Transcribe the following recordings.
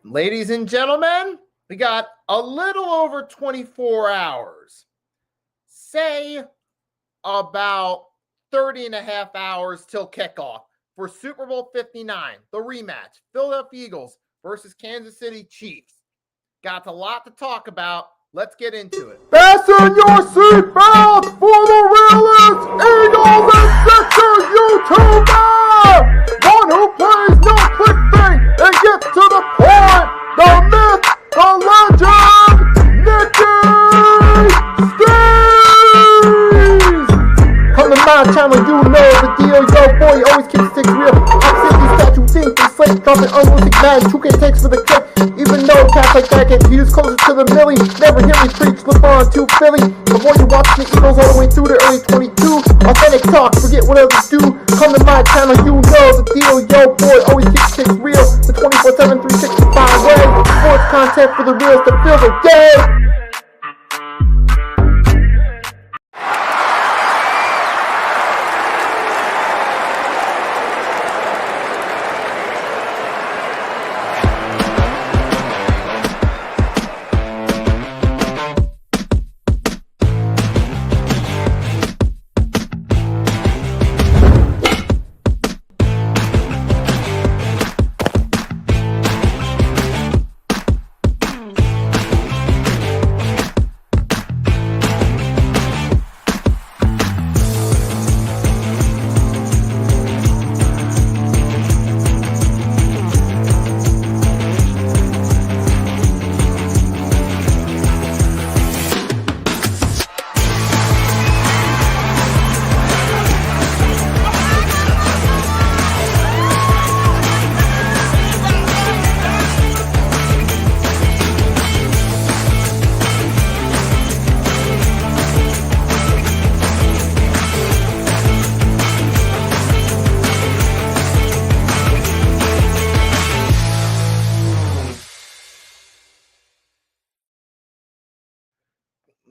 Ladies and gentlemen, we got a little over 24 hours. Say about 30 and a half hours till kickoff for Super Bowl 59, the rematch, Philadelphia Eagles versus Kansas City Chiefs. Got a lot to talk about. Let's get into it. Fasten your seatbelts for the realest Eagles and Sixers YouTuber! One who plays no clickbait and gets to the point! The myth, the legend, Nicky! Steez! Come to my channel, you know the deal. Yo, boy, always keeps things real. I'm simply statue, think and slate, dropping unrealistic mad 2K takes for the clip. Even though cats like that get views closer to the millie, never hear me preach, LeBron to Philly. Before you watch the Eagles all the way through the early 22, authentic talk, forget what others do. Come to my channel, you know the deal. Yo, boy, always keeps things real. The 24/7, 365 way. Sports content for the reals that feel the day.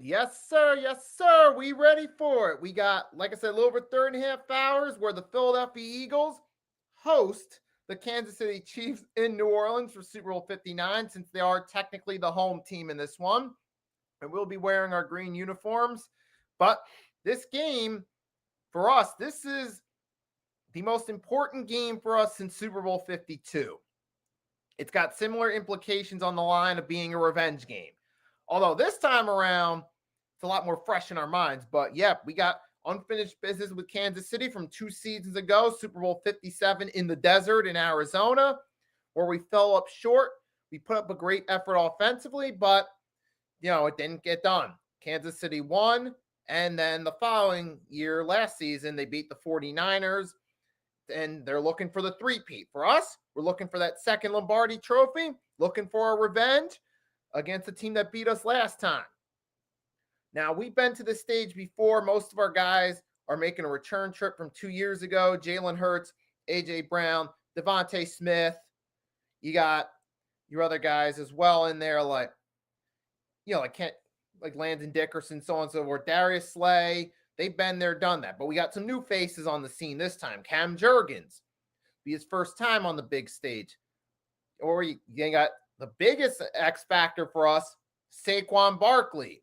Yes, sir. Yes, sir. We ready for it. We got, like I said, a little over 30 and a half hours where the Philadelphia Eagles host the Kansas City Chiefs in New Orleans for Super Bowl 59, since they are technically the home team in this one. And we'll be wearing our green uniforms. But this game, for us, this is the most important game for us since Super Bowl 52. It's got similar implications on the line of being a revenge game. Although this time around, it's a lot more fresh in our minds. But yeah, we got unfinished business with Kansas City from 2 seasons ago, Super Bowl 57 in the desert in Arizona, where we fell up short. We put up a great effort offensively, but, it didn't get done. Kansas City won, and then the following year, last season, they beat the 49ers, and they're looking for the three-peat. For us, we're looking for that second Lombardi trophy, looking for our revenge against the team that beat us last time. Now, we've been to this stage before. Most of our guys are making a return trip from 2 years ago. Jalen Hurts, ajbrown, Devontae Smith. You got your other guys as well in there, like Landon Dickerson, so on and so forth. Darius Slay. They've been there, done that. But we got some new faces on the scene this time. Cam Jurgens, be his first time on the big stage. Or you got the biggest X factor for us, Saquon Barkley,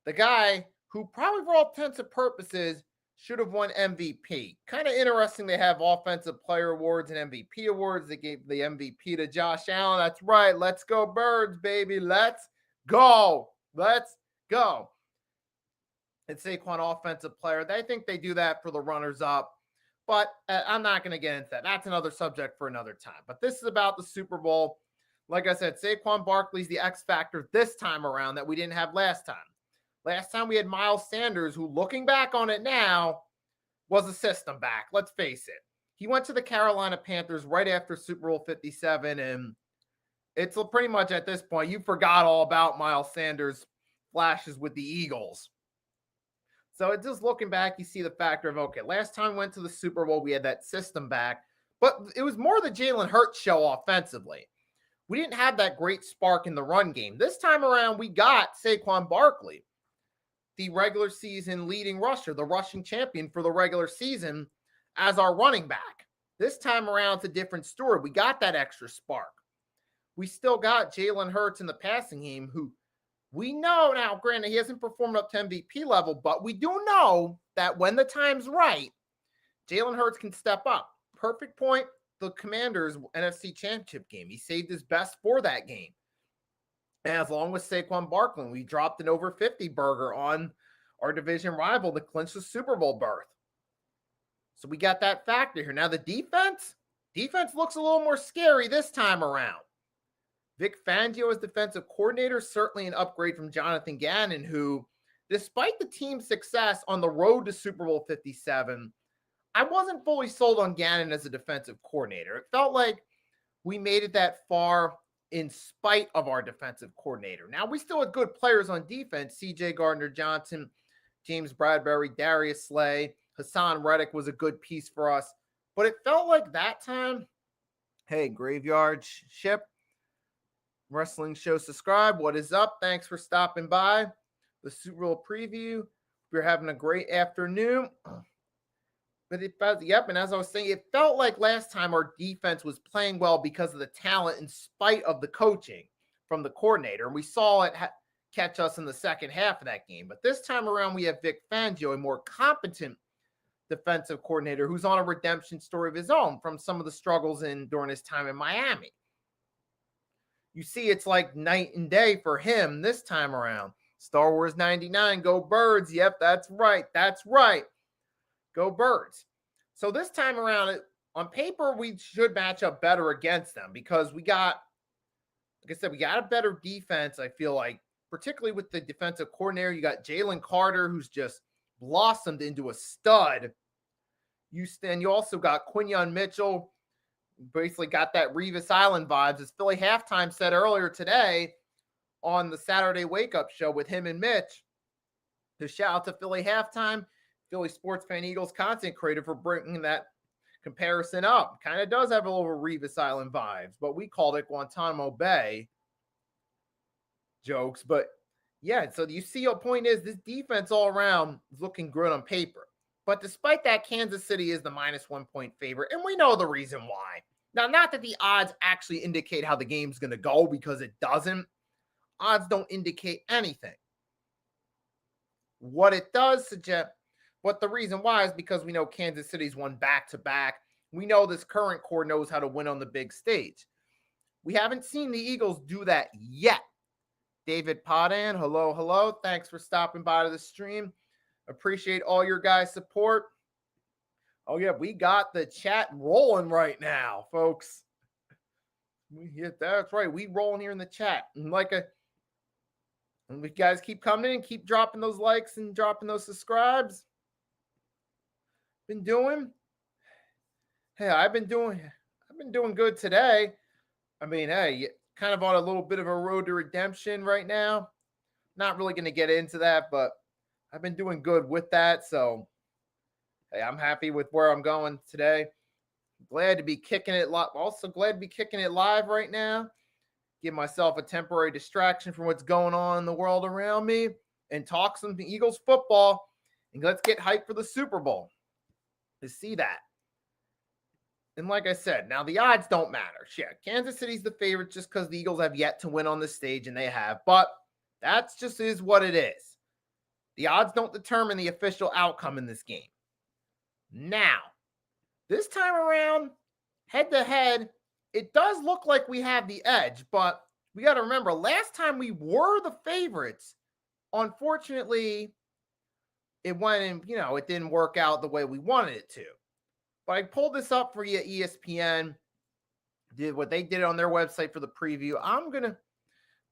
the guy who probably for all intents and purposes should have won MVP. Kind of interesting they have offensive player awards and MVP awards. They gave the MVP to Josh Allen. That's right. Let's go Birds, baby. Let's go. Let's go. And Saquon offensive player. They think they do that for the runners up. But I'm not going to get into that. That's another subject for another time. But this is about the Super Bowl. Like I said, Saquon Barkley's the X factor this time around that we didn't have last time. Last time we had Miles Sanders, who, looking back on it now, was a system back. Let's face it. He went to the Carolina Panthers right after Super Bowl 57, and it's pretty much at this point, you forgot all about Miles Sanders' flashes with the Eagles. So it's just looking back, you see the factor of, okay, last time we went to the Super Bowl, we had that system back, but it was more the Jalen Hurts show offensively. We didn't have that great spark in the run game. This time around, we got Saquon Barkley, the regular season leading rusher, the rushing champion for the regular season, as our running back. This time around, it's a different story. We got that extra spark. we still got Jalen Hurts in the passing game, who we know now, granted, he hasn't performed up to MVP level, but we do know that when the time's right, Jalen Hurts can step up. Perfect point, the Commanders' NFC Championship game. He saved his best for that game. And as long with Saquon Barkley, we dropped an over 50 burger on our division rival to clinch the Super Bowl berth. So we got that factor here. Now the defense looks a little more scary this time around. Vic Fangio as defensive coordinator, certainly an upgrade from Jonathan Gannon, who, despite the team's success on the road to Super Bowl 57, I wasn't fully sold on Gannon as a defensive coordinator. It felt like we made it that far in spite of our defensive coordinator. Now, we still had good players on defense. C.J. Gardner-Johnson, James Bradbury, Darius Slay, Hassan Reddick was a good piece for us. But it felt like that time, hey, Graveyard Ship, Wrestling Show subscribe. What is up? Thanks for stopping by. The Super Bowl preview. We're having a great afternoon. But it felt, and as I was saying, it felt like last time our defense was playing well because of the talent in spite of the coaching from the coordinator. And we saw it catch us in the second half of that game. But this time around, we have Vic Fangio, a more competent defensive coordinator who's on a redemption story of his own from some of the struggles during his time in Miami. You see, it's like night and day for him this time around. Star Wars 99, go Birds. Yep, that's right. That's right. Go Birds. So this time around, on paper, we should match up better against them because we got, like I said, we got a better defense, I feel like, particularly with the defensive coordinator. You got Jalen Carter, who's just blossomed into a stud. You also got Quinyon Mitchell, basically got that Revis Island vibes, as Philly Halftime said earlier today on the Saturday Wake Up Show with him and Mitch. To shout out to Philly Halftime, Philly Sports Fan Eagles content creator, for bringing that comparison up. Kind of does have a little Revis Island vibes, but we called it Guantanamo Bay jokes. But yeah, so you see, your point is this defense all around is looking good on paper. But despite that, Kansas City is the -1 point favorite, and we know the reason why. Now, not that the odds actually indicate how the game's going to go, because it doesn't. Odds don't indicate anything. What it does suggest, but the reason why is because we know Kansas City's won back-to-back. We know this current core knows how to win on the big stage. We haven't seen the Eagles do that yet. David Podan, hello. Thanks for stopping by to the stream. Appreciate all your guys' support. Oh, yeah, we got the chat rolling right now, folks. That's right. We rolling here in the chat. And we guys keep coming in, keep dropping those likes and dropping those subscribes. I've been doing good today. I mean, hey, kind of on a little bit of a road to redemption right now. Not really going to get into that, but I've been doing good with that. So, hey, I'm happy with where I'm going today. Glad to be kicking it live. Also glad to be kicking it live right now. Give myself a temporary distraction from what's going on in the world around me and talk some Eagles football. And let's get hyped for the Super Bowl to see that. And like I said, now the odds don't matter. Yeah, Kansas City's the favorite just because the Eagles have yet to win on the stage, and they have. But that's just is what it is. The odds don't determine the official outcome in this game. Now, this time around, head-to-head, it does look like we have the edge, but we got to remember, last time we were the favorites, unfortunately, it went and, it didn't work out the way we wanted it to. But I pulled this up for you at ESPN, did what they did on their website for the preview. I'm going to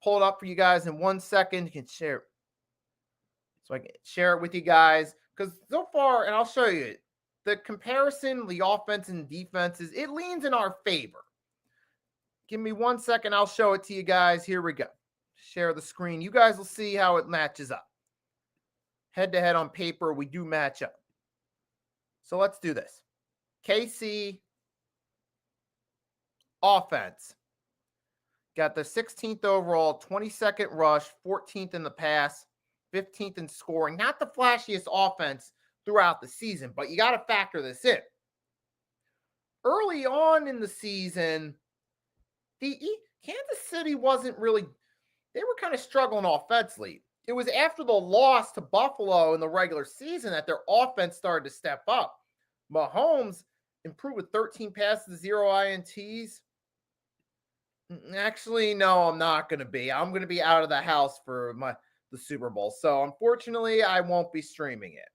pull it up for you guys in 1 second. You can share it. So I can share it with you guys. Because so far, and I'll show you, the comparison, the offense and defenses, it leans in our favor. Give me 1 second. I'll show it to you guys. Here we go. Share the screen. You guys will see how it matches up. Head-to-head on paper, we do match up. So let's do this. KC offense. Got the 16th overall, 22nd rush, 14th in the pass, 15th in scoring. Not the flashiest offense throughout the season, but you got to factor this in. Early on in the season, Kansas City wasn't really, they were kind of struggling offensively. It was after the loss to Buffalo in the regular season that their offense started to step up. Mahomes improved with 13 passes, 0 INTs. Actually, no, I'm not going to be. I'm going to be out of the house for the Super Bowl. So unfortunately, I won't be streaming it.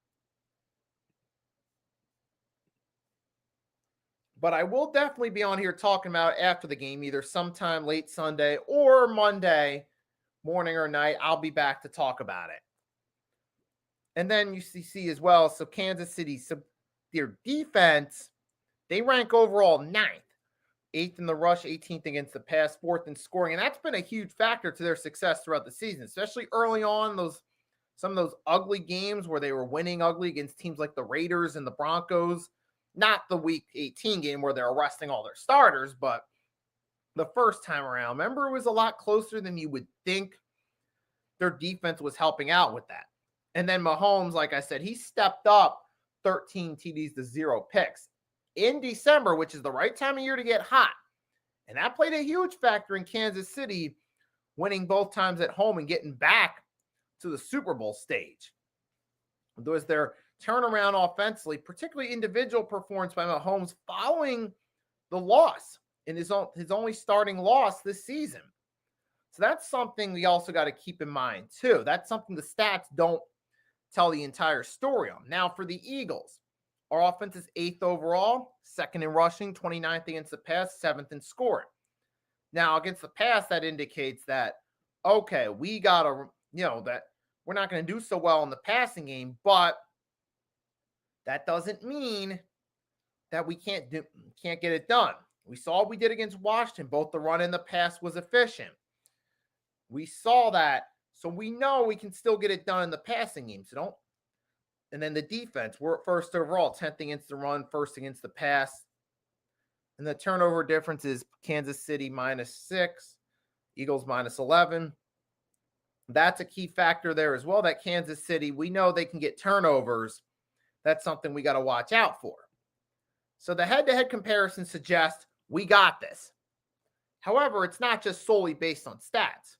But I will definitely be on here talking about it after the game, either sometime late Sunday or Monday morning or night. I'll be back to talk about it. And then you see as well, so Kansas City, so their defense, they rank overall 9th, 8th in the rush, 18th against the pass, 4th in scoring. And that's been a huge factor to their success throughout the season, especially early on, some of those ugly games where they were winning ugly against teams like the Raiders and the Broncos. Not the week 18 game where they're arresting all their starters, but the first time around. Remember, it was a lot closer than you would think. Their defense was helping out with that. And then Mahomes, like I said, he stepped up 13 TDs to 0 picks in December, which is the right time of year to get hot. And that played a huge factor in Kansas City winning both times at home and getting back to the Super Bowl stage. There was their turnaround offensively, particularly individual performance by Mahomes following the loss in his only starting loss this season. So that's something we also got to keep in mind too. That's something the stats don't tell the entire story on. Now for the Eagles, our offense is 8th overall, 2nd in rushing, 29th against the pass, 7th in scoring. Now against the pass, that indicates that, okay, we got to, that we're not going to do so well in the passing game, but that doesn't mean that we can't get it done. We saw what we did against Washington. Both the run and the pass was efficient. We saw that, so we know we can still get it done in the passing game. So don't. And then the defense, we're at 1st overall, 10th against the run, 1st against the pass. And the turnover difference is Kansas City -6, Eagles -11. That's a key factor there as well, that Kansas City, we know they can get turnovers. That's something we got to watch out for. So the head-to-head comparison suggests we got this. However, it's not just solely based on stats.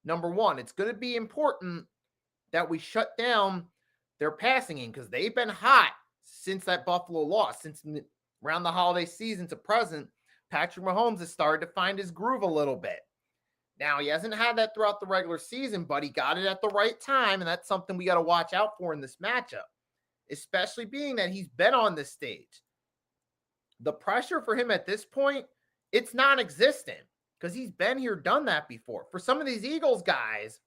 Number one, it's going to be important that we shut down their passing game because they've been hot since that Buffalo loss. Since around the holiday season to present, Patrick Mahomes has started to find his groove a little bit. Now, he hasn't had that throughout the regular season, but he got it at the right time, and that's something we got to watch out for in this matchup, especially being that he's been on this stage. The pressure for him at this point, it's non-existent because he's been here, done that before. For some of these Eagles guys,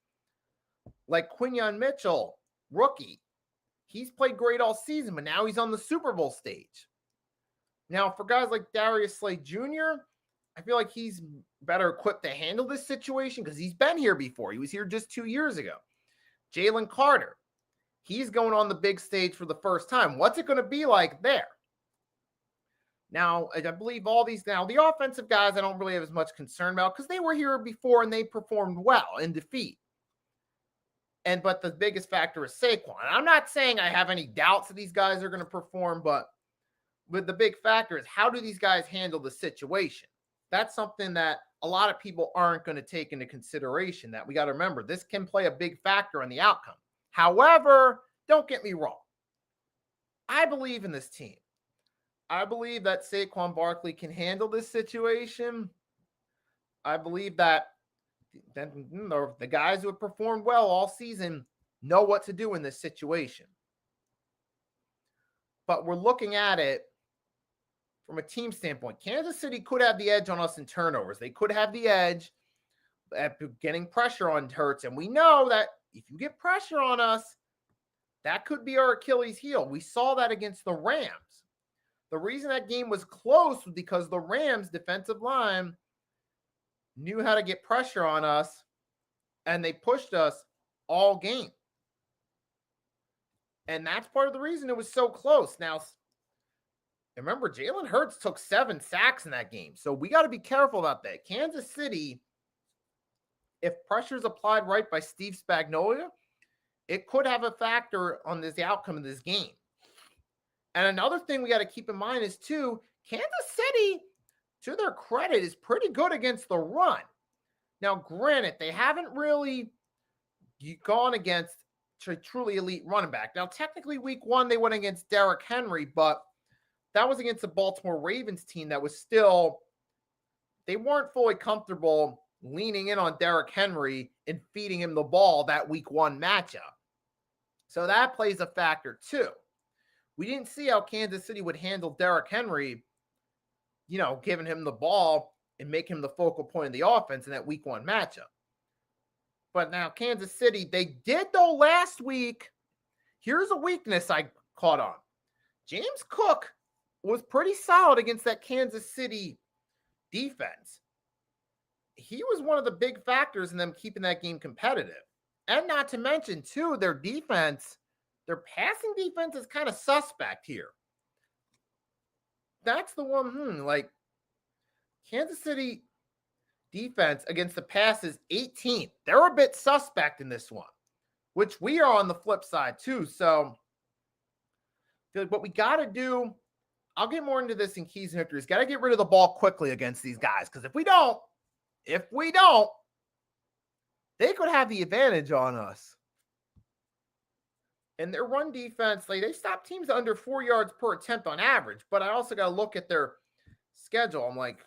like Quinyon Mitchell, rookie, he's played great all season, but now he's on the Super Bowl stage. Now, for guys like Darius Slay Jr., I feel like he's better equipped to handle this situation because he's been here before. He was here just 2 years ago. Jalen Carter, he's going on the big stage for the first time. What's it going to be like there? Now, I believe all these now, the offensive guys I don't really have as much concern about because they were here before and they performed well in defeat. But the biggest factor is Saquon. I'm not saying I have any doubts that these guys are going to perform, but the big factor is how do these guys handle the situation? That's something that a lot of people aren't going to take into consideration, that we got to remember. This can play a big factor on the outcome. However, don't get me wrong. I believe in this team. I believe that Saquon Barkley can handle this situation. I believe that the guys who have performed well all season know what to do in this situation. But we're looking at it from a team standpoint. Kansas City could have the edge on us in turnovers. They could have the edge at getting pressure on Hurts. And we know that if you get pressure on us, that could be our Achilles heel. We saw that against the Rams. The reason that game was close was because the Rams' defensive line knew how to get pressure on us, and they pushed us all game. And that's part of the reason it was so close. Now, remember, Jalen Hurts took 7 sacks in that game. So we got to be careful about that. Kansas City, if pressure is applied right by Steve Spagnuolo, it could have a factor on the outcome of this game. And another thing we got to keep in mind is, too, Kansas City, to their credit, is pretty good against the run. Now, granted, they haven't really gone against a truly elite running back. Now, technically, week 1, they went against Derrick Henry, but that was against the Baltimore Ravens team that was still, they weren't fully comfortable leaning in on Derrick Henry and feeding him the ball that week 1 matchup. So that plays a factor too. We didn't see how Kansas City would handle Derrick Henry, giving him the ball and make him the focal point of the offense in that week 1 matchup. But now Kansas City, they did though last week. Here's a weakness I caught on. James Cook was pretty solid against that Kansas City defense. He was one of the big factors in them keeping that game competitive. And not to mention, too, their defense, their passing defense is kind of suspect here. That's the one, Kansas City defense against the pass is 18th. They're a bit suspect in this one, which we are on the flip side, too. So I feel like what we got to do, I'll get more into this in keys and victories. Got to get rid of the ball quickly against these guys, because if we don't, they could have the advantage on us. And their run defense, they stop teams under 4 yards per attempt on average. But I also got to look at their schedule. I'm like,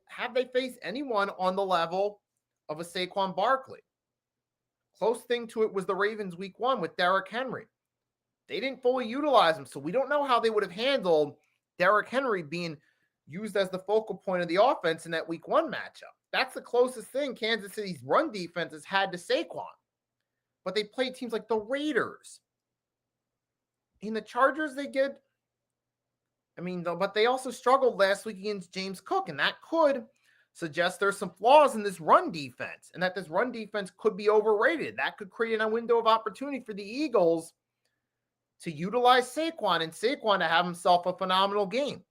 have they faced anyone on the level of a Saquon Barkley? Close thing to it was the Ravens week 1 with Derrick Henry. They didn't fully utilize him, so we don't know how they would have handled Derrick Henry being used as the focal point of the offense in that week 1 matchup. That's the closest thing Kansas City's run defense has had to Saquon. But they played teams like the Raiders. In the Chargers, they did. But they also struggled last week against James Cook, and that could suggest there's some flaws in this run defense, and that this run defense could be overrated. That could create a window of opportunity for the Eagles to utilize Saquon, and Saquon to have himself a phenomenal game.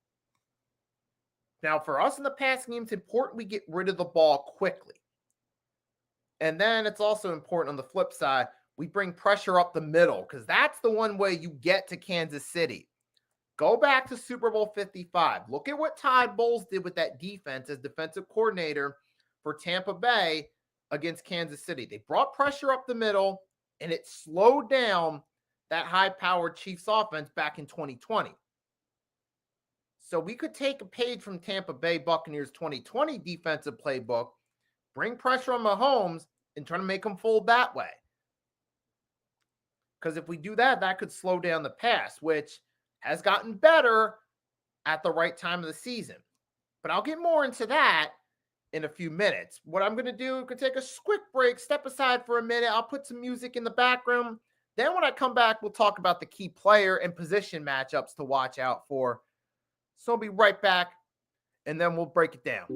Now, for us in the passing game, it's important we get rid of the ball quickly. And then it's also important on the flip side, we bring pressure up the middle, because that's the one way you get to Kansas City. Go back to Super Bowl 55. Look at what Todd Bowles did with that defense as defensive coordinator for Tampa Bay against Kansas City. They brought pressure up the middle, and it slowed down that high-powered Chiefs offense back in 2020. So we could take a page from Tampa Bay Buccaneers 2020 defensive playbook, bring pressure on Mahomes, and try to make them fold that way. Because if we do that, that could slow down the pass, which has gotten better at the right time of the season. But I'll get more into that in a few minutes. What I'm going to do, could take a quick break, step aside for a minute. I'll put some music in the background. Then when I come back, we'll talk about the key player and position matchups to watch out for. So I'll be right back, and then we'll break it down.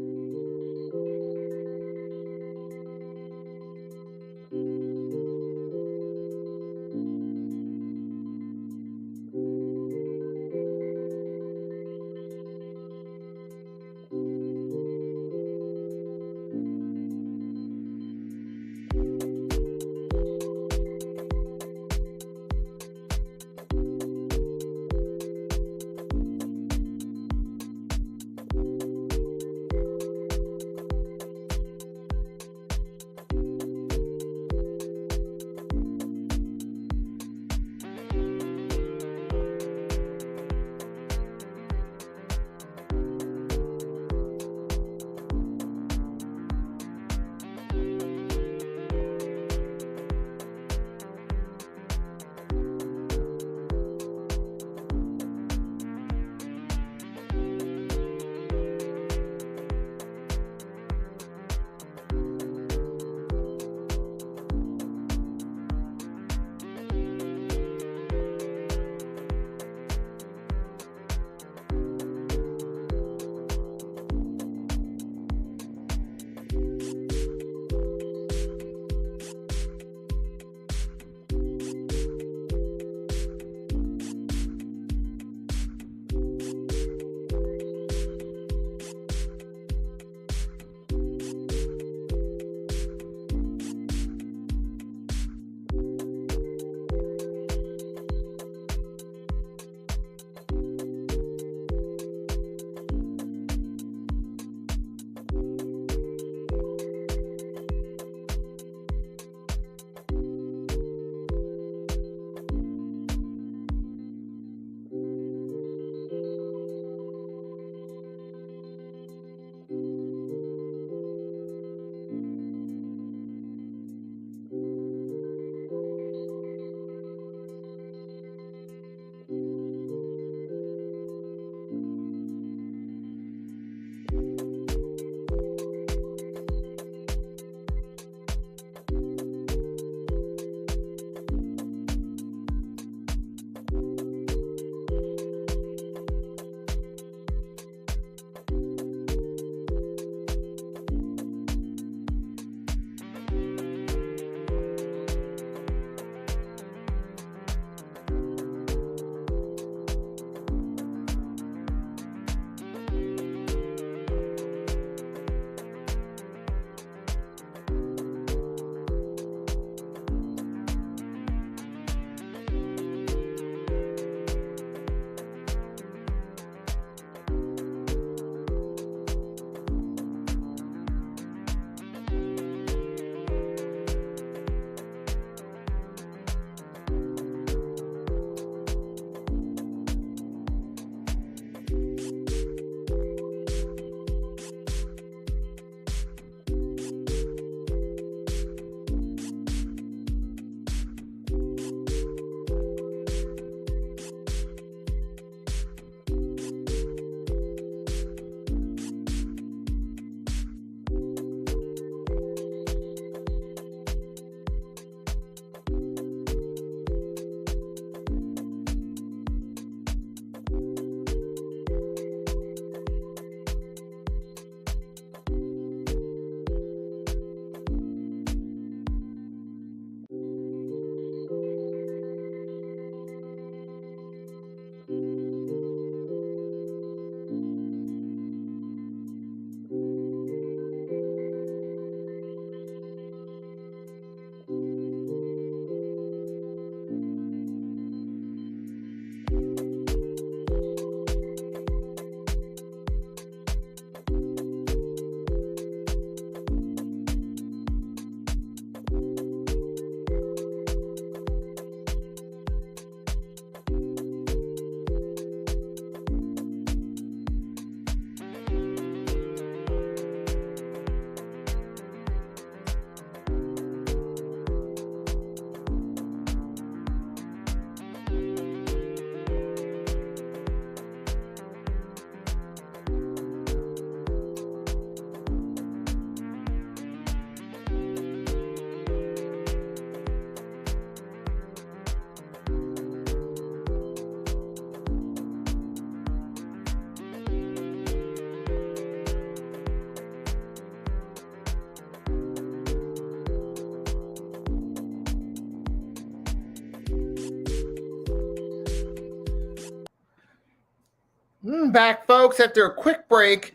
Back, folks, after a quick break.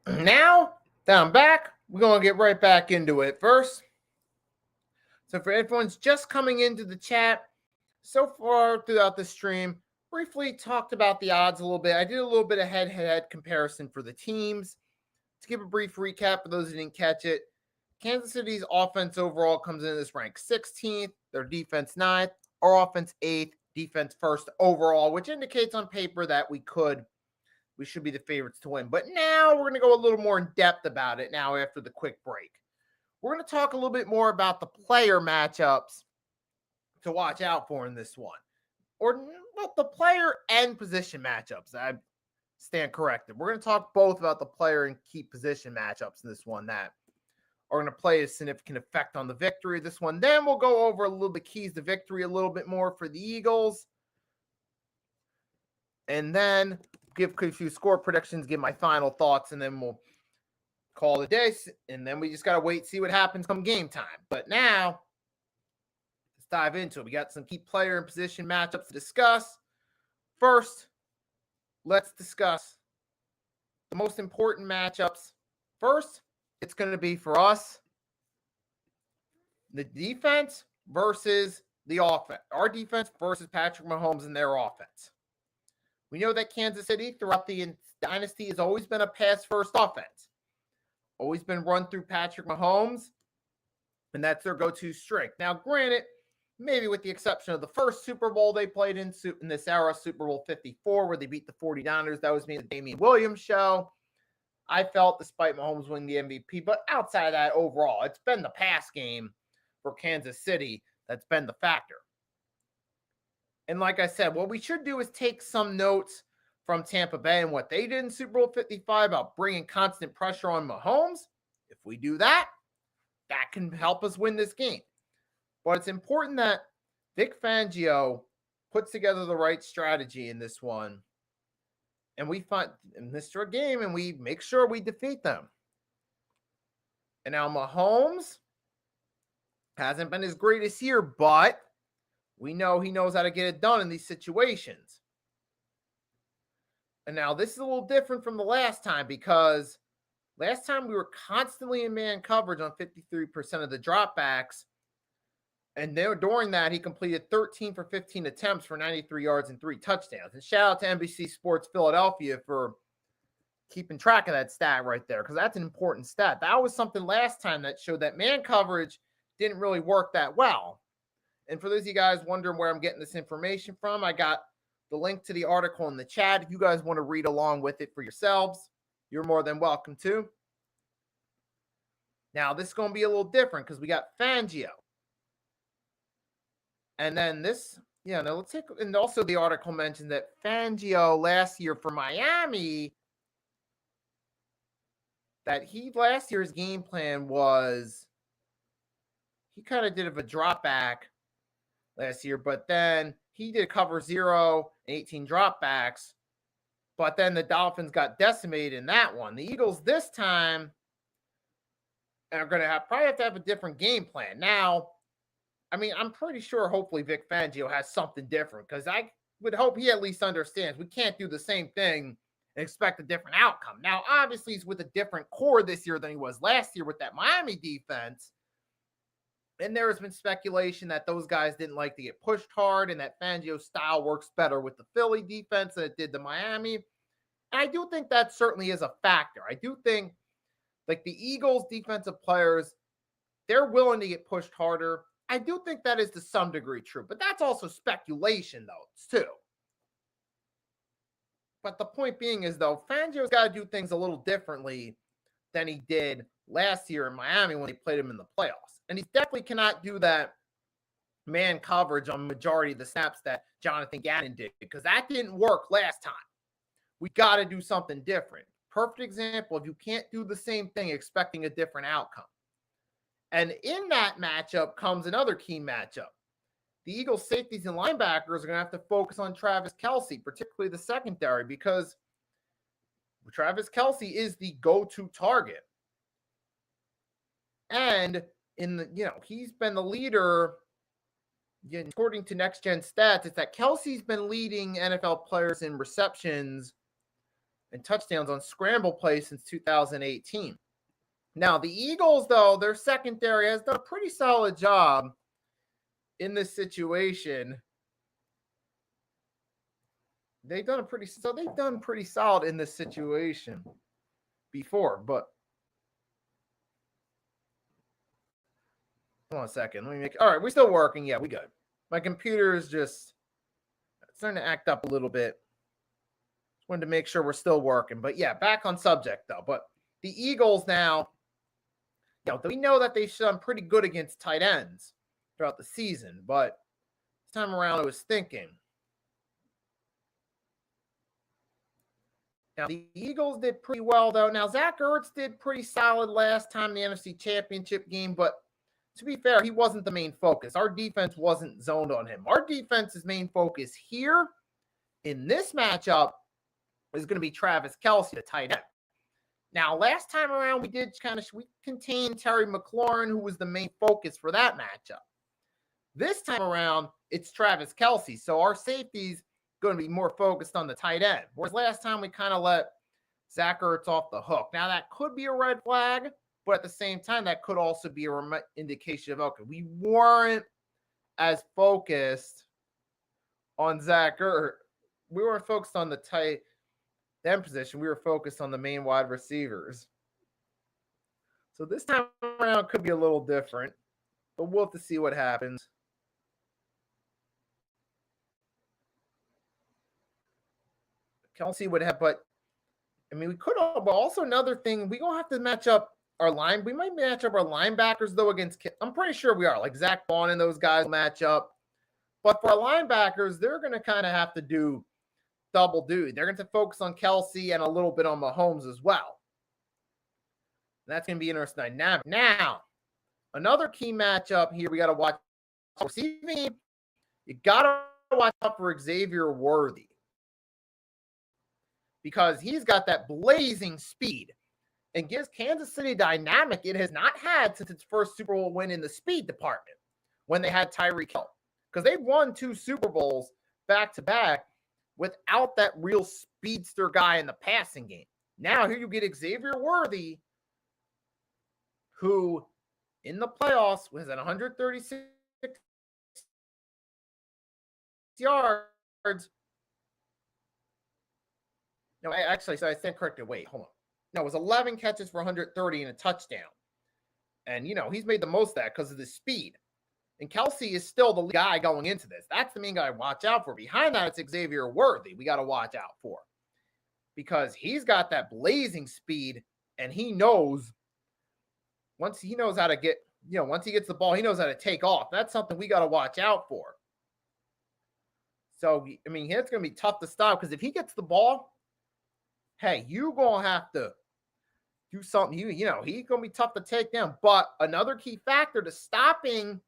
Now that I'm back, we're going to get right back into it. First, so for everyone's just coming into the chat, so far throughout the stream, briefly talked about the odds a little bit. I did a little bit of head-to-head comparison for the teams. To give a brief recap for those who didn't catch it, Kansas City's offense overall comes in this rank 16th, their defense 9th, our offense 8th, defense 1st overall, which indicates on paper that we should be the favorites to win. But now we're going to go a little more in depth about it now after the quick break. We're going to talk a little bit more about the player matchups to watch out for in this one. Or well, the player and position matchups. I stand corrected. We're going to talk both about the player and key position matchups in this one that are going to play a significant effect on the victory of this one. Then we'll go over a little bit keys to victory a little bit more for the Eagles. And then give a few score predictions, give my final thoughts, and then we'll call it a day. And then we just got to wait, see what happens come game time. But now, let's dive into it. We got some key player and position matchups to discuss. First, let's discuss the most important matchups. First, it's going to be for us, the defense versus the offense. Our defense versus Patrick Mahomes and their offense. We know that Kansas City throughout the dynasty has always been a pass-first offense. Always been run through Patrick Mahomes, and that's their go-to strength. Now, granted, maybe with the exception of the first Super Bowl they played in this era, Super Bowl 54, where they beat the 49ers. That was me and the Damian Williams show. I felt, despite Mahomes winning the MVP, but outside of that, overall, it's been the pass game for Kansas City that's been the factor. And like I said, what we should do is take some notes from Tampa Bay and what they did in Super Bowl 55 about bringing constant pressure on Mahomes. If we do that, that can help us win this game. But it's important that Vic Fangio puts together the right strategy in this one. And we find in this game and we make sure we defeat them. And now Mahomes hasn't been his greatest year, but we know he knows how to get it done in these situations. And now this is a little different from the last time because last time we were constantly in man coverage on 53% of the dropbacks. And during that, he completed 13 for 15 attempts for 93 yards and 3 touchdowns. And shout out to NBC Sports Philadelphia for keeping track of that stat right there, because that's an important stat. That was something last time that showed that man coverage didn't really work that well. And for those of you guys wondering where I'm getting this information from, I got the link to the article in the chat. If you guys want to read along with it for yourselves, you're more than welcome to. Now, this is going to be a little different because we got Fangio. And then this, now let's take, and also the article mentioned that Fangio last year for Miami, that last year's game plan was, he kind of did a drop back last year, but then he did cover 0 and 18 dropbacks, but then the Dolphins got decimated in that one. The Eagles this time are going to probably have to have a different game plan. Now, I mean, I'm pretty sure hopefully Vic Fangio has something different because I would hope he at least understands we can't do the same thing and expect a different outcome. Now, obviously, he's with a different core this year than he was last year with that Miami defense. And there has been speculation that those guys didn't like to get pushed hard and that Fangio's style works better with the Philly defense than it did the Miami. And I do think that certainly is a factor. I do think, like the Eagles defensive players, they're willing to get pushed harder. I do think that is to some degree true, but that's also speculation, though, too. But the point being is, though, Fangio's got to do things a little differently than he did last year in Miami when they played him in the playoffs. And he definitely cannot do that man coverage on majority of the snaps that Jonathan Gannon did, because that didn't work last time. We got to do something different. Perfect example of you can't do the same thing expecting a different outcome. And in that matchup comes another key matchup. The Eagles safeties and linebackers are going to have to focus on Travis Kelce, particularly the secondary, because Travis Kelce is the go-to target. And he's been the leader, according to Next Gen Stats, it's that Kelce's been leading NFL players in receptions and touchdowns on scramble plays since 2018. Now, the Eagles, though, their secondary has done a pretty solid job in this situation. They've done pretty solid in this situation before, but hold on a second. All right, we're still working. Yeah, we good. My computer is just starting to act up a little bit. Just wanted to make sure we're still working. But yeah, back on subject though. But the Eagles now, we know that they've done pretty good against tight ends throughout the season, but this time around I was thinking. Now, the Eagles did pretty well, though. Now, Zach Ertz did pretty solid last time in the NFC Championship game, but to be fair, he wasn't the main focus. Our defense wasn't zoned on him. Our defense's main focus here in this matchup is going to be Travis Kelce, the tight end. Now, last time around, we contained Terry McLaurin, who was the main focus for that matchup. This time around, it's Travis Kelce, so our safeties going to be more focused on the tight end. Whereas last time we kind of let Zach Ertz off the hook. Now that could be a red flag, but at the same time, that could also be an indication of, okay, we weren't as focused on Zach Ertz. We weren't focused on the tight end position. We were focused on the main wide receivers. So this time around could be a little different, but we'll have to see what happens. Kelce would have, but I mean, we could. But also another thing, we gonna have to match up our line. We might match up our linebackers though against. I'm pretty sure we are. Like Zach Vaughn and those guys match up. But for our linebackers, they're gonna kind of have to do double duty. They're going to focus on Kelce and a little bit on Mahomes as well. That's going to be an interesting dynamic. Now, another key matchup here we got to watch. Receiving, you got to watch out for Xavier Worthy because he's got that blazing speed and gives Kansas City a dynamic it has not had since its first Super Bowl win in the speed department when they had Tyreek Hill. Because they've won 2 Super Bowls back-to-back without that real speedster guy in the passing game. Now here you get Xavier Worthy, who in the playoffs was at 136 yards. No, actually, so I stand corrected. Wait, hold on. No, it was 11 catches for 130 and a touchdown. And, he's made the most of that because of the speed. And Kelce is still the guy going into this. That's the main guy to watch out for. Behind that, it's Xavier Worthy we got to watch out for. Because he's got that blazing speed, and he knows once he knows how to get, once he gets the ball, he knows how to take off. That's something we got to watch out for. So, I mean, it's going to be tough to stop because if he gets the ball, hey, you're going to have to do something. He's going to be tough to take down. But another key factor to stopping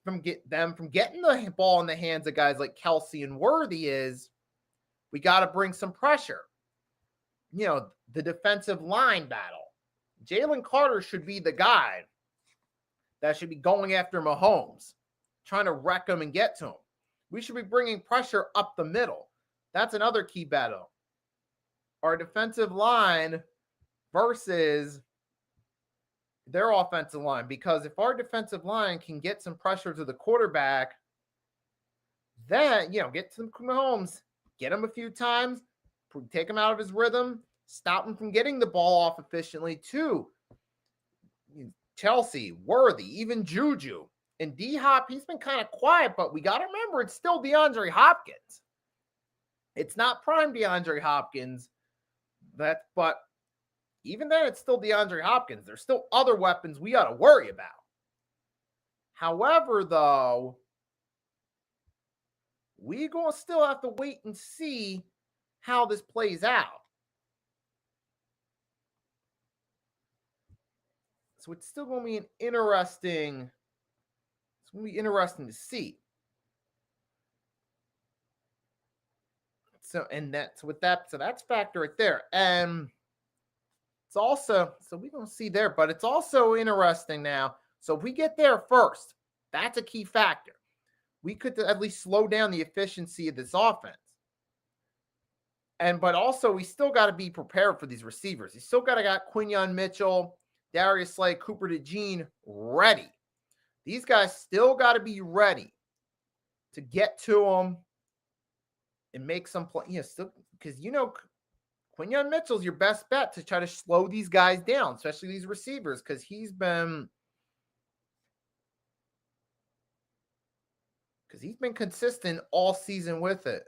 from getting the ball in the hands of guys like Kelce and Worthy is we got to bring some pressure. The defensive line battle. Jalen Carter should be the guy that should be going after Mahomes, trying to wreck him and get to him. We should be bringing pressure up the middle. That's another key battle. Our defensive line versus their offensive line, because if our defensive line can get some pressure to the quarterback, then, get to Mahomes, get him a few times, take him out of his rhythm, stop him from getting the ball off efficiently too. Chelsea, Worthy, even Juju. And D-Hop, he's been kind of quiet, but we got to remember it's still DeAndre Hopkins. It's not prime DeAndre Hopkins, but even then, it's still DeAndre Hopkins. There's still other weapons we got to worry about. However, though, we're going to still have to wait and see how this plays out. So it's still going to be interesting to see. So that's factor right there. And it's also, so we're going to see there, but it's also interesting now. So if we get there first, that's a key factor. We could at least slow down the efficiency of this offense. But also we still got to be prepared for these receivers. You still got Quinyon Mitchell, Darius Slay, Cooper DeJean ready. These guys still got to be ready to get to them and make some play. Still, because Quinyon Mitchell's your best bet to try to slow these guys down, especially these receivers, because he's been consistent all season with it.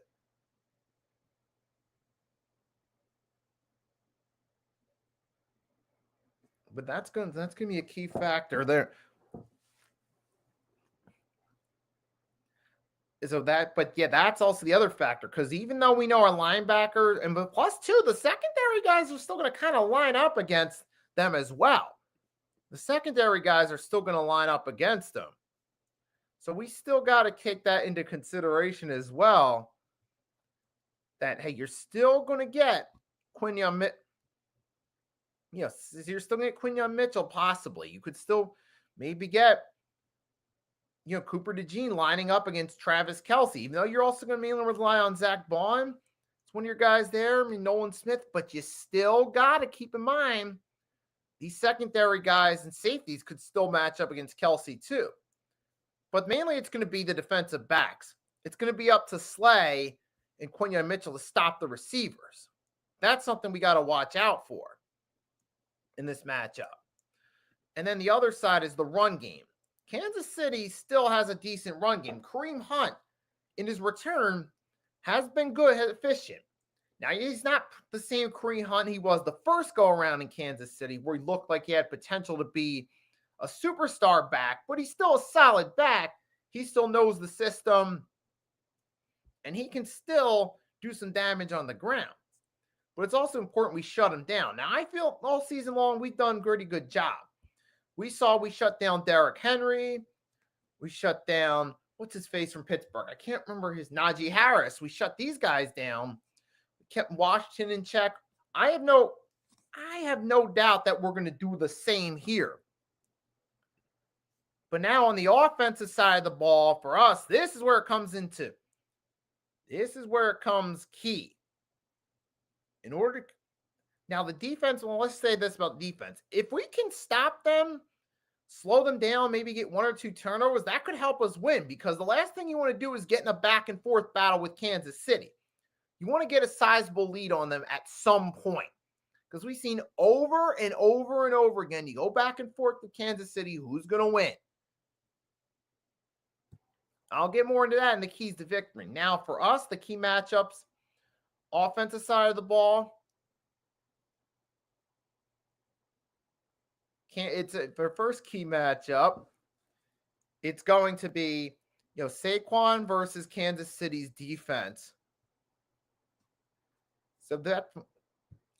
But that's gonna be a key factor there. So that's also the other factor, because even though we know our linebacker but plus two, the secondary guys are still going to kind of line up against them as well. The secondary guys are still going to line up against them. So we still got to take that into consideration as well. That, hey, you're still going to get Quinyon Mitchell. Yes, you're still going to get Quinyon Mitchell possibly. You could still maybe get Cooper DeJean lining up against Travis Kelce, even though you're also going to mainly rely on Zach Bond. It's one of your guys there. I mean, Nolan Smith, but you still got to keep in mind these secondary guys and safeties could still match up against Kelce too. But mainly it's going to be the defensive backs. It's going to be up to Slay and Quinyon Mitchell to stop the receivers. That's something we got to watch out for in this matchup. And then the other side is the run game. Kansas City still has a decent run game. Kareem Hunt, in his return, has been good, efficient. Now, he's not the same Kareem Hunt he was the first go-around in Kansas City, where he looked like he had potential to be a superstar back, but he's still a solid back. He still knows the system, and he can still do some damage on the ground. But it's also important we shut him down. Now, I feel all season long we've done a pretty good job. We shut down Derrick Henry. We shut down, what's his face from Pittsburgh? I can't remember his Najee Harris. We shut these guys down. We kept Washington in check. I have no doubt that we're going to do the same here. But now on the offensive side of the ball, for us, this is where it comes key. Now the defense, well, let's say this about defense. If we can stop them, slow them down, maybe get one or two turnovers, that could help us win, because the last thing you want to do is get in a back and forth battle with Kansas City. You want to get a sizable lead on them at some point, because we've seen over and over and over again, you go back and forth with Kansas City, who's going to win? I'll get more into that in the keys to victory. Now for us, the key matchups, offensive side of the ball, for first key matchup, it's going to be, Saquon versus Kansas City's defense. So that,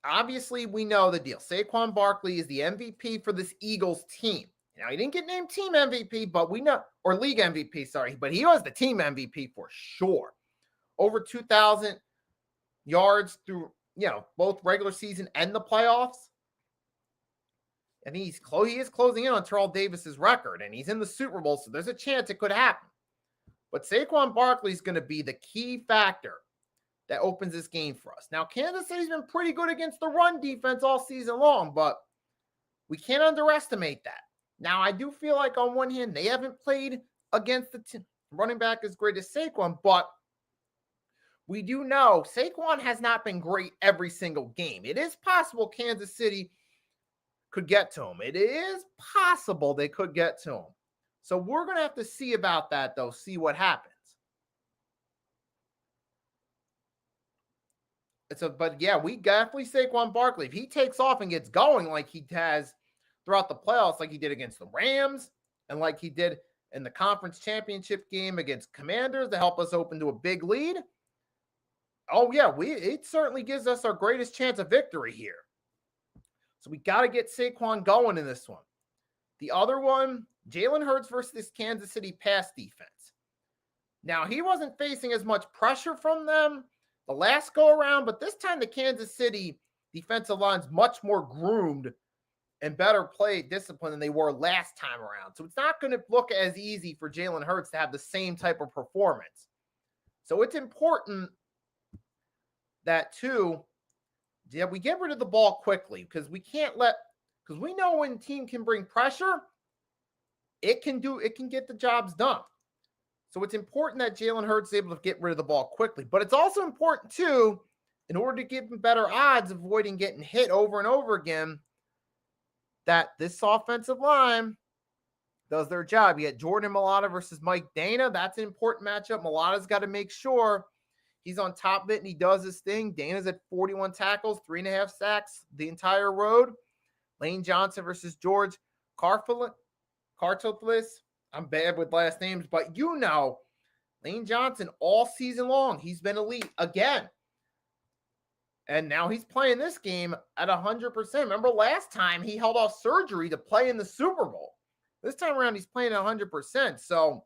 obviously, we know the deal. Saquon Barkley is the MVP for this Eagles team. Now, he didn't get named team MVP, but we know, or league MVP, sorry, but he was the team MVP for sure. Over 2,000 yards through, both regular season and the playoffs. And he is closing in on Terrell Davis's record, and he's in the Super Bowl, so there's a chance it could happen. But Saquon Barkley is going to be the key factor that opens this game for us. Now, Kansas City's been pretty good against the run defense all season long, but we can't underestimate that. Now, I do feel like on one hand, they haven't played against the running back as great as Saquon, but we do know Saquon has not been great every single game. It is possible Kansas City could get to him. It is possible they could get to him. So we're going to have to see about that, though, see what happens. But yeah, we definitely Saquon Barkley. If he takes off and gets going like he has throughout the playoffs, like he did against the Rams and like he did in the conference championship game against Commanders to help us open to a big lead. Oh yeah, it certainly gives us our greatest chance of victory here. So we got to get Saquon going in this one. The other one, Jalen Hurts versus this Kansas City pass defense. Now, he wasn't facing as much pressure from them the last go around, but this time the Kansas City defensive line's much more groomed and better play discipline than they were last time around. So it's not going to look as easy for Jalen Hurts to have the same type of performance. So it's important that too, yeah, we get rid of the ball quickly because we know when a team can bring pressure, it can get the jobs done. So it's important that Jalen Hurts is able to get rid of the ball quickly. But it's also important, too, in order to give him better odds, avoiding getting hit over and over again, that this offensive line does their job. You get Jordan Mailata versus Mike Dana. That's an important matchup. Malata's got to make sure he's on top of it and he does his thing. Dana's at 41 tackles, 3.5 sacks the entire road. Lane Johnson versus George Kartoflis. I'm bad with last names, but Lane Johnson all season long, he's been elite again. And now he's playing this game at 100%. Remember last time he held off surgery to play in the Super Bowl. This time around, he's playing at 100%. So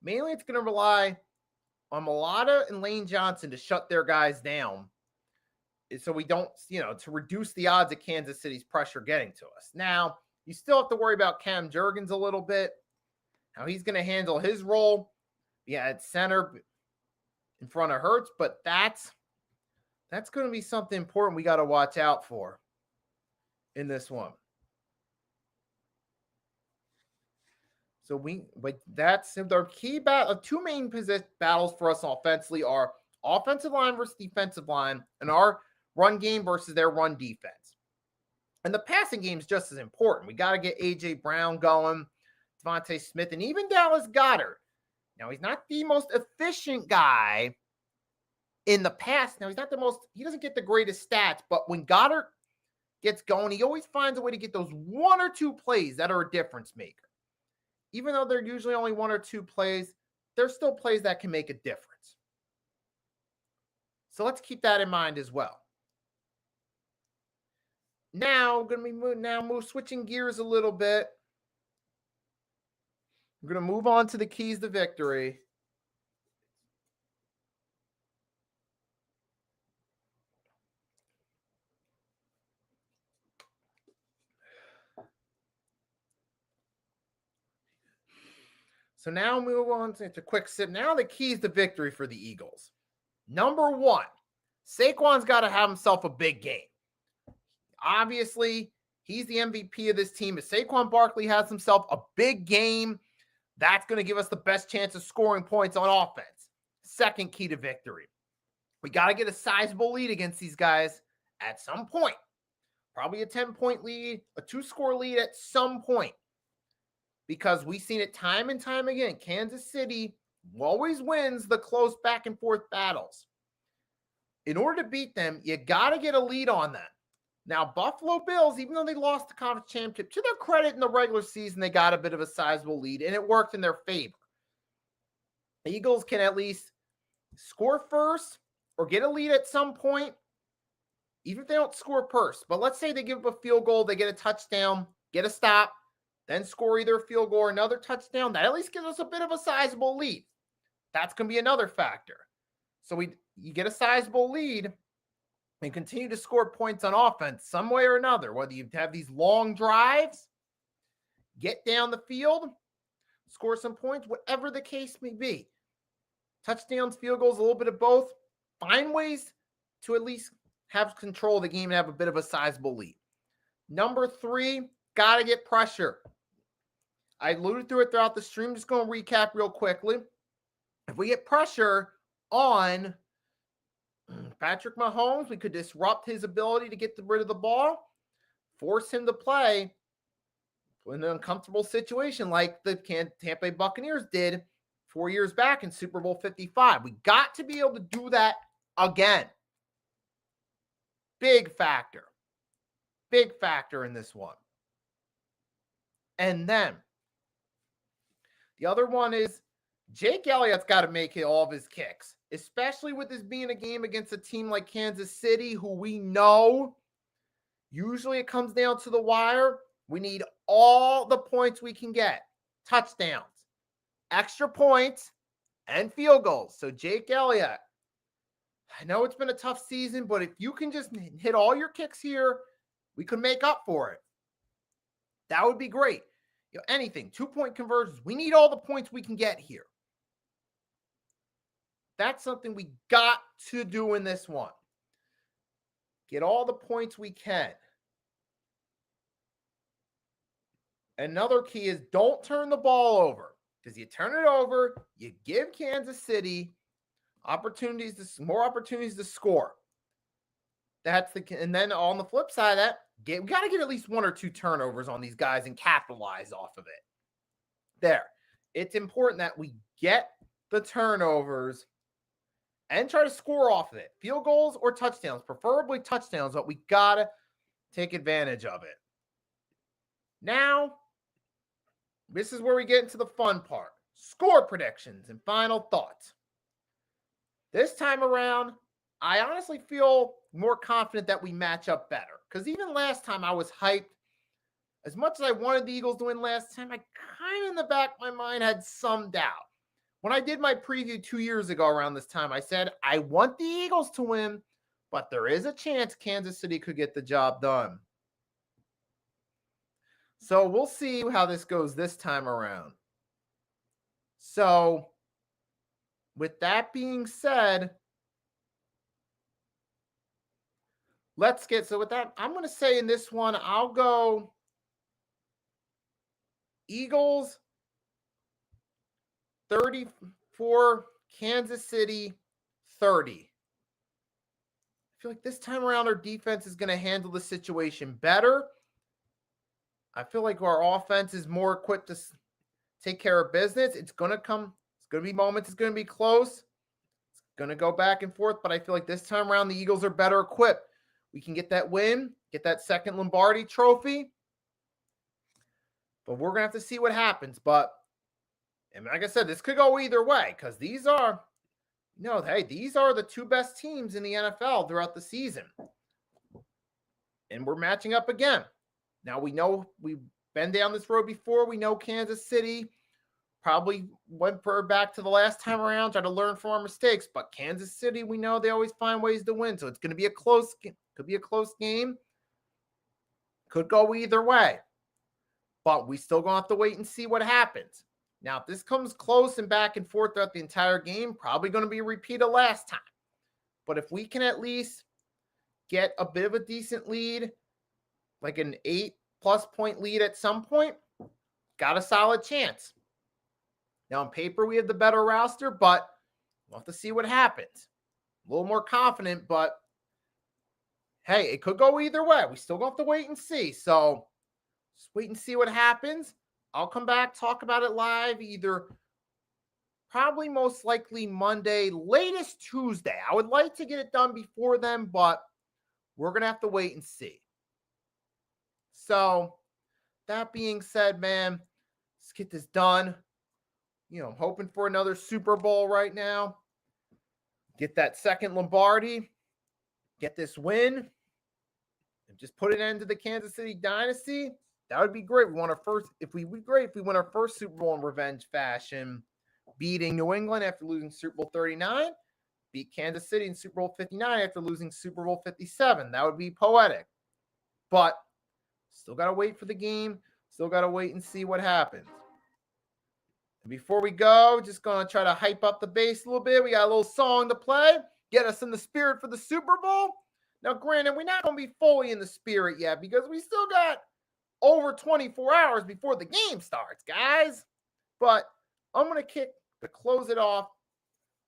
mainly it's going to rely on Mailata and Lane Johnson to shut their guys down. So we don't, to reduce the odds of Kansas City's pressure getting to us. Now, you still have to worry about Cam Jurgens a little bit, how he's going to handle his role. Yeah, at center in front of Hurts, but that's going to be something important we got to watch out for in this one. So that's the key battle. Two main battles for us offensively are offensive line versus defensive line, and our run game versus their run defense. And the passing game is just as important. We got to get ajbrown going, Devontae Smith, and even Dallas Goedert. Now, he's not the most efficient guy in the past. Now, he doesn't get the greatest stats, but when Goedert gets going, he always finds a way to get those one or two plays that are a difference maker. Even though they're usually only one or two plays, there's still plays that can make a difference. So let's keep that in mind as well. Now, switching gears a little bit. We're going to move on to the keys to victory. So now move on to a quick sip. Now the keys to victory for the Eagles. Number one, Saquon's got to have himself a big game. Obviously, he's the MVP of this team. If Saquon Barkley has himself a big game, that's going to give us the best chance of scoring points on offense. Second key to victory. We got to get a sizable lead against these guys at some point. Probably a 10-point lead, a 2-score lead at some point. Because we've seen it time and time again. Kansas City always wins the close back and forth battles. In order to beat them, you got to get a lead on them. Now, Buffalo Bills, even though they lost the conference championship, to their credit in the regular season, they got a bit of a sizable lead, and it worked in their favor. The Eagles can at least score first or get a lead at some point, even if they don't score first. But let's say they give up a field goal, they get a touchdown, get a stop, then score either a field goal or another touchdown. That at least gives us a bit of a sizable lead. That's going to be another factor. So you get a sizable lead and continue to score points on offense some way or another, whether you have these long drives, get down the field, score some points, whatever the case may be. Touchdowns, field goals, a little bit of both. Find ways to at least have control of the game and have a bit of a sizable lead. Number three, got to get pressure. I alluded to it throughout the stream. Just going to recap real quickly. If we get pressure on Patrick Mahomes, we could disrupt his ability to get rid of the ball, force him to play in an uncomfortable situation like the Tampa Bay Buccaneers did 4 years back in Super Bowl 55. We got to be able to do that again. Big factor in this one. And then the other one is Jake Elliott's got to make all of his kicks, especially with this being a game against a team like Kansas City, who we know usually it comes down to the wire. We need all the points we can get. Touchdowns, extra points, and field goals. So Jake Elliott, I know it's been a tough season, but if you can just hit all your kicks here, we could make up for it. That would be great. Anything, 2-point conversions. We need all the points we can get here. That's something we got to do in this one. Get all the points we can. Another key is don't turn the ball over, because you turn it over, you give Kansas City more opportunities to score. And then on the flip side of that, we got to get at least 1 or 2 turnovers on these guys and capitalize off of it. There. It's important that we get the turnovers and try to score off of it. Field goals or touchdowns, preferably touchdowns, but we got to take advantage of it. Now, this is where we get into the fun part. Score predictions and final thoughts. This time around, I honestly feel more confident that we match up better. Because even last time I was hyped. As much as I wanted the Eagles to win last time, I kind of in the back of my mind had some doubt. When I did my preview 2 years ago around this time, I said, I want the Eagles to win, but there is a chance Kansas City could get the job done. So we'll see how this goes this time around. So with that being said, so with that, I'm going to say in this one, I'll go Eagles 34, Kansas City 30. I feel like this time around our defense is going to handle the situation better. I feel like our offense is more equipped to take care of business. It's going to be moments, it's going to be close. It's going to go back and forth, but I feel like this time around the Eagles are better equipped. We can get that win, get that second Lombardi trophy. But we're going to have to see what happens. But, and like I said, this could go either way because these are the 2 best teams in the NFL throughout the season. And we're matching up again. Now, we know we've been down this road before. We know Kansas City probably went back to the last time around, try to learn from our mistakes. But Kansas City, we know they always find ways to win. So it's going to be a close game. Could be a close game. Could go either way. But we still going to have to wait and see what happens. Now, if this comes close and back and forth throughout the entire game, probably going to be a repeat of last time. But if we can at least get a bit of a decent lead, like an 8+ point lead at some point, got a solid chance. Now, on paper, we have the better roster, but we'll have to see what happens. A little more confident, but hey, it could go either way. We still have to wait and see. So just wait and see what happens. I'll come back, talk about it live, either probably most likely Monday, latest Tuesday. I would like to get it done before then, but we're going to have to wait and see. So that being said, man, let's get this done. I'm hoping for another Super Bowl right now. Get that second Lombardi. Get this win. And just put an end to the Kansas City dynasty. That would be great. We won our first. If we win our first Super Bowl in revenge fashion, beating New England after losing Super Bowl 39, beat Kansas City in Super Bowl 59 after losing Super Bowl 57. That would be poetic. But still got to wait for the game. Still got to wait and see what happens. And before we go, just going to try to hype up the base a little bit. We got a little song to play. Get us in the spirit for the Super Bowl. Now, granted, we're not going to be fully in the spirit yet because we still got over 24 hours before the game starts, guys. But I'm going to close it off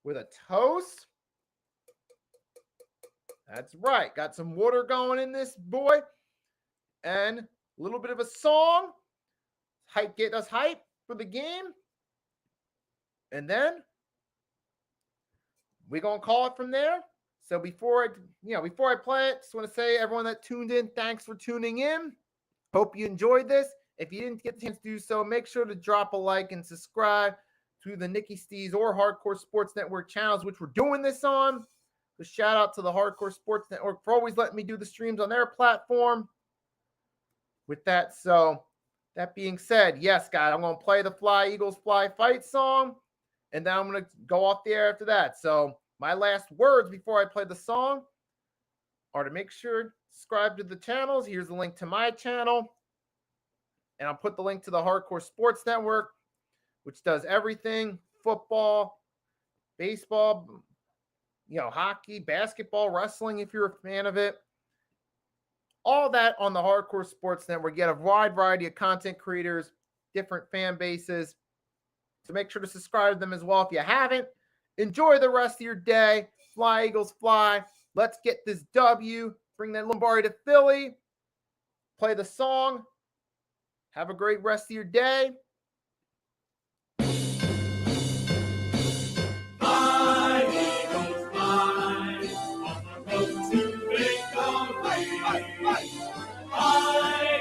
with a toast. That's right. Got some water going in this boy. And a little bit of a song. Get us hype for the game. And then we're going to call it from there. So before I play it, just want to say everyone that tuned in, thanks for tuning in. Hope you enjoyed this. If you didn't get the chance to do so, make sure to drop a like and subscribe to the Nicky, Steez, or Hardcore Sports Network channels, which we're doing this on. So shout out to the Hardcore Sports Network for always letting me do the streams on their platform. With that, that being said, yes, guys, I'm going to play the Fly Eagles Fly Fight song. And then I'm going to go off the air after that. So my last words before I play the song are to make sure to subscribe to the channels. Here's the link to my channel. And I'll put the link to the Hardcore Sports Network, which does everything, football, baseball, hockey, basketball, wrestling, if you're a fan of it. All that on the Hardcore Sports Network. You get a wide variety of content creators, different fan bases. So make sure to subscribe to them as well if you haven't. Enjoy the rest of your day. Fly, Eagles, fly. Let's get this W. Bring that Lombardi to Philly. Play the song. Have a great rest of your day.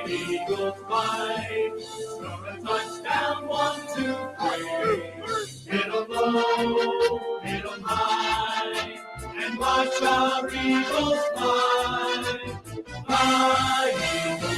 Eagles fly, score a touchdown, 1, 2, 3. Hit 'em low, hit 'em high, and watch our Eagles fly. Fly, Eagles.